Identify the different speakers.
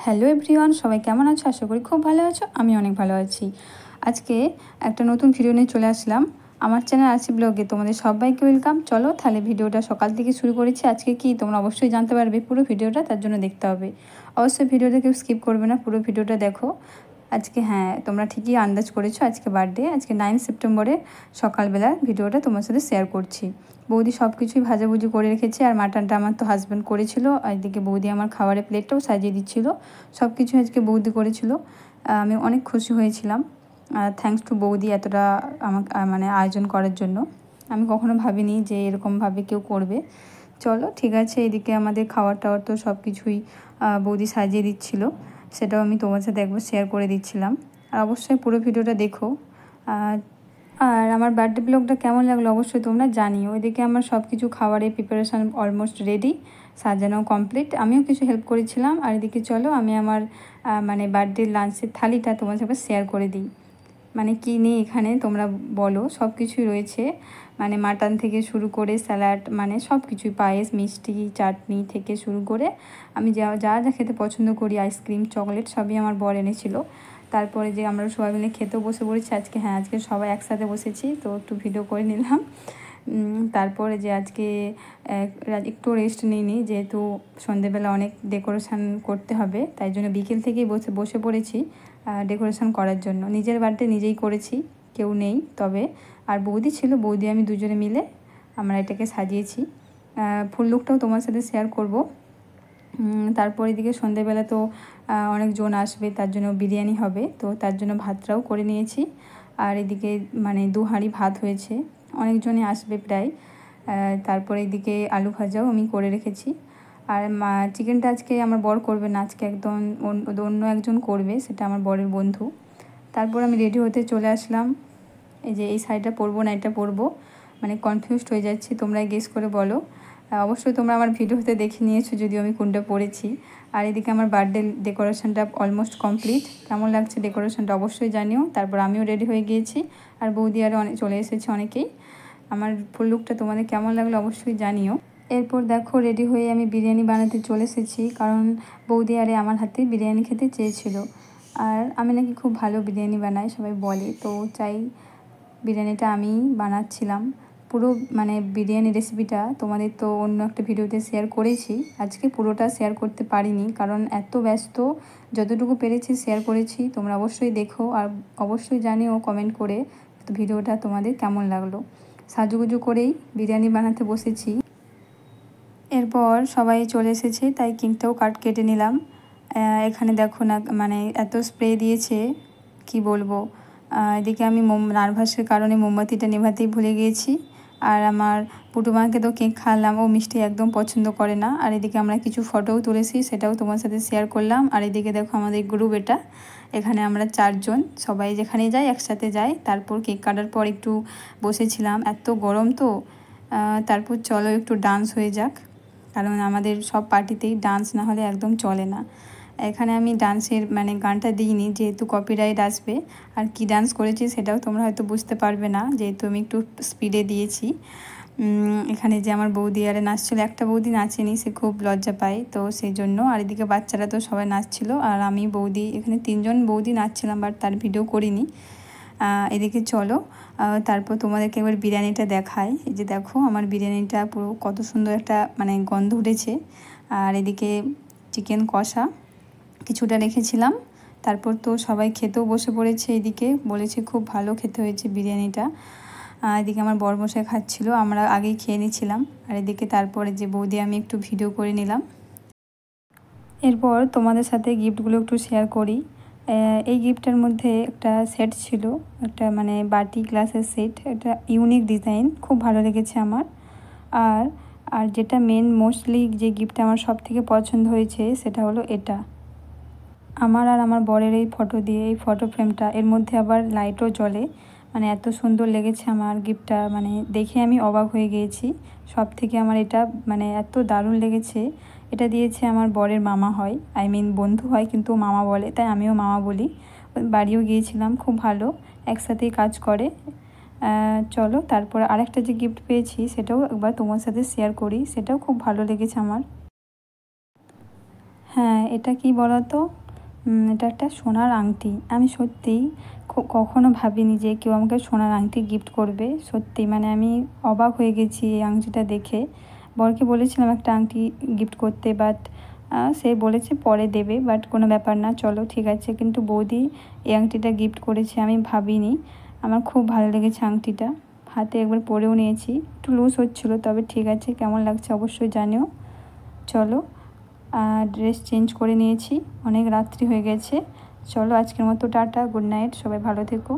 Speaker 1: Hello everyone, সবাই কেমন আছো? আশা করি খুব ভালো আছো। আমি অনেক ভালো আছি। আজকে একটা নতুন ভিডিও নিয়ে চলে আসলাম আমার চ্যানেল আরসি ব্লগে। তোমাদের সবাইকে ওয়েলকাম। চলো তাহলে ভিডিওটা সকাল থেকে শুরু করেছি। আজকে কি তোমরা অবশ্যই জানতে পারবে পুরো ভিডিওটা, তার জন্য দেখতে হবে। অবশ্যই ভিডিওটা কেউ স্কিপ করবে না, পুরো ভিডিওটা দেখো। আজকে তোমরা ঠিকই আন্দাজ করেছো, আজকে বার্থডে। আজকে 9 সেপ্টেম্বরে সকালবেলা ভিডিওটা তোমার সাথে শেয়ার করছি। বৌদি সব কিছুই ভাজাভুজি করে রেখেছে, আর মাটনটা আমার তো হাজব্যান্ড করেছিল। আর এদিকে বৌদি আমার খাবারের প্লেটটাও সাজিয়ে দিচ্ছিলো। সব কিছু আজকে বৌদি করেছিল। আমি অনেক খুশি হয়েছিলাম। থ্যাঙ্কস টু বৌদি এতটা আমাকে মানে আয়োজন করার জন্য। আমি কখনো ভাবিনি যে এরকমভাবে কেউ করবে। চলো ঠিক আছে। এদিকে আমাদের খাওয়ার টাওয়ার তো সব কিছুই বৌদি সাজিয়ে দিচ্ছিল, সেটাও আমি তোমার সাথে একবার শেয়ার করে দিচ্ছিলাম। আর অবশ্যই পুরো ভিডিওটা দেখো। আর আমার বার্থডে ব্লগটা কেমন লাগলো অবশ্যই তোমরা জানিও। এদিকে আমার সব কিছু খাবারের প্রিপারেশান অলমোস্ট রেডি, সাজানো কমপ্লিট। আমিও কিছু হেল্প করেছিলাম। আর এদিকে চলো আমি আমার মানে বার্থডে লাঞ্চের থালিটা তোমার সাথে শেয়ার করে দিই। মানে কী নেই এখানে তোমরা বলো, সব কিছুই রয়েছে। মানে মাটন থেকে শুরু করে স্যালাড, মানে সব কিছুই, পায়েস, মিষ্টি, চাটনি থেকে শুরু করে আমি যা যা যা খেতে পছন্দ করি, আইসক্রিম, চকলেট, সবই আমার বর এনেছিল। তারপরে যে আমরা সবাই মিলে খেতেও বসে পড়েছি আজকে। আজকে সবাই একসাথে বসেছি, তো একটু ভিডিও করে নিলাম। তারপরে যে আজকে একটু রেস্ট নিইনি, যেহেতু সন্ধেবেলা অনেক ডেকোরেশান করতে হবে, তাই জন্য বিকেল থেকেই বসে পড়েছি ডেকোরেশান করার জন্য। নিজের বার্থডে নিজেই করেছি, কেউ নেই তবে। আর বৌদি ছিল, বৌদি আমি দুজনে মিলে আমরা এটাকে সাজিয়েছি। ফুল লুকটাও তোমার সাথে শেয়ার করব। তারপর এদিকে সন্ধেবেলা তো অনেকজন আসবে, তার জন্য বিরিয়ানি হবে, তো তার জন্য ভাতটাও করে নিয়েছি। আর এদিকে মানে 2 হাঁড়ি ভাত হয়েছে, অনেকজনই আসবে প্রায়। তারপরে এদিকে আলু ভাজাও আমি করে রেখেছি। আর চিকেনটা আজকে আমার বর করবে না, আজকে একদম অন্য একজন করবে, সেটা আমার বরের বন্ধু। তারপর আমি রেডি হতে চলে আসলাম। এই যে এই শাড়িটা পরবো না এটা পরবো, মানে কনফিউজড হয়ে যাচ্ছি। তোমরা গেস করে বলো। অবশ্যই তোমরা আমার ভিডিওতে দেখে নিয়েছো যদিও আমি কোনটা পরেছি। আর এদিকে আমার বার্থডে ডেকোরেশনটা অলমোস্ট কমপ্লিট। কেমন লাগছে ডেকোরেশনটা অবশ্যই জানিও। তারপর আমিও রেডি হয়ে গিয়েছি, আর বৌদি আরও চলে এসেছে অনেকেই। আমার ফুল লুকটা তোমাদের কেমন লাগলো অবশ্যই জানিও। এরপর দেখো রেডি হয়ে আমি বিরিয়ানি বানাতে চলে এসেছি, কারণ বৌদি আরে আমার হাতে বিরিয়ানি খেতে চেয়েছিল। আর আমি নাকি খুব ভালো বিরিয়ানি বানাই সবাই বলে, তো চাই বিরিয়ানিটা আমি বানাচ্ছিলাম। পুরো মানে বিরিয়ানি রেসিপিটা তোমাদের তো অন্য একটা ভিডিওতে শেয়ার করেছি, আজকে পুরোটা শেয়ার করতে পারিনি কারণ এত ব্যস্ত। যতটুকু পেরেছি শেয়ার করেছি, তোমরা অবশ্যই দেখো। আর অবশ্যই জানিও কমেন্ট করে তো ভিডিওটা তোমাদের কেমন লাগলো। সাজুগুজু করেই বিরিয়ানি বানাতে বসেছি। এরপর সবাই চলে এসেছে, তাই কেকটাও কেটে নিলাম। এখানে দেখো না, মানে এত স্প্রে দিয়েছে কি বলবো। এদিকে আমি নার্ভাসের কারণে মোমবাতিটা নেভাতেই ভুলে গিয়েছি। আর আমার পুটুমাকে তো কেক খাওয়ালাম, ও মিষ্টি একদম পছন্দ করে না। আর এদিকে আমরা কিছু ফটোও তুলেছি, সেটাও তোমার সাথে শেয়ার করলাম। আর এদিকে দেখো আমাদের গ্রুপ এটা, এখানে আমরা 4 জন, সবাই যেখানে যাই একসাথে যাই। তারপর কেক কাটার পর একটু বসেছিলাম, এত গরম তো। তারপর চলো একটু ডান্স হয়ে যাক, কারণ আমাদের সব পার্টিতেই ডান্স না হলে একদম চলে না। এখানে আমি ডান্সের মানে গানটা দিইনি, যেহেতু কপিরাইট আসবে। আর কি ডান্স করেছি সেটাও তোমরা হয়তো বুঝতে পারবে না, যেহেতু আমি একটু স্পিডে দিয়েছি। এখানে যে আমার বৌদি আরে নাচছিল, একটা বৌদি নাচেনি, সে খুব লজ্জা পায়, তো সেই জন্য। আর এদিকে বাচ্চারা তো সবাই নাচছিল, আর আমি বৌদি, এখানে 3 জন বৌদি নাচছিলাম, বাট তার ভিডিও করিনি। এদিকে চলো তারপর তোমাদেরকে একবার বিরিয়ানিটা দেখাই। এই যে দেখো আমার বিরিয়ানিটা পুরো কত সুন্দর একটা মানে গন্ধ উঠেছে। আর এদিকে চিকেন কষা কিছুটা রেখেছিলাম। তারপর তো সবাই খেতেও বসে পড়েছে, এদিকে বলেছে খুব ভালো খেতে হয়েছে বিরিয়ানিটা। এদিকে আমার বরমশাই খাচ্ছিল, আমরা আগেই খেয়ে নিয়েছিলাম। আর এদিকে তারপরে যে বৌদি আমি একটু ভিডিও করে নিলাম। এরপর তোমাদের সাথে গিফটগুলো একটু শেয়ার করি। এই গিফটের মধ্যে একটা সেট ছিল, একটা মানে বাটি গ্লাসের সেট, এটা ইউনিক ডিজাইন, খুব ভালো লেগেছে আমার। আর আর যেটা মেন মোস্টলি যে গিফটটা আমার সব থেকে পছন্দ হয়েছে সেটা হলো এটা, আমার আর আমার বরের এই ফটো দিয়ে, এই ফটো ফ্রেমটা, এর মধ্যে আবার লাইটও জ্বলে। মানে এত সুন্দর লেগেছে আমার গিফটটা, মানে দেখে আমি অবাক হয়ে গিয়েছি। সব থেকে আমার এটা মানে এত দারুণ লেগেছে। এটা দিয়েছে আমার বরের মামা হয়, আই মিন বন্ধু হয় কিন্তু মামা বলে, তাই আমিও মামা বলি। বাড়িও গিয়েছিলাম, খুব ভালো, একসাথেই কাজ করে। চলো তারপরে আরেকটা যে গিফট পেয়েছি সেটাও একবার তোমার সাথে শেয়ার করি, সেটাও খুব ভালো লেগেছে আমার। হ্যাঁ, এটা কি বলো তো, এটা একটা সোনার আংটি। আমি সত্যিই কখনো ভাবিনি যে কেউ আমাকে সোনার আংটি গিফট করবে। সত্যি মানে আমি অবাক হয়ে গেছি এই আংটিটা দেখে। বরকে বলেছিলাম একটা আংটি গিফট করতে, বাট সে বলেছে পরে দেবে, বাট কোনো ব্যাপার না, চলো ঠিক আছে। কিন্তু বৌদি এই আংটিটা গিফট করেছে, আমি ভাবিনি। আমার খুব ভালো লেগেছে আংটিটা, হাতে একবার পরেও নিয়েছি, একটু লুজ হচ্ছিলো, তবে ঠিক আছে। কেমন লাগছে অবশ্যই জানিও। চলো, ড্রেস চেঞ্জ করে নিয়েছি, অনেক রাত্রি হয়ে গেছে। চলো আজকের মতো টাটা, গুড নাইট, সবাই ভালো থেকো।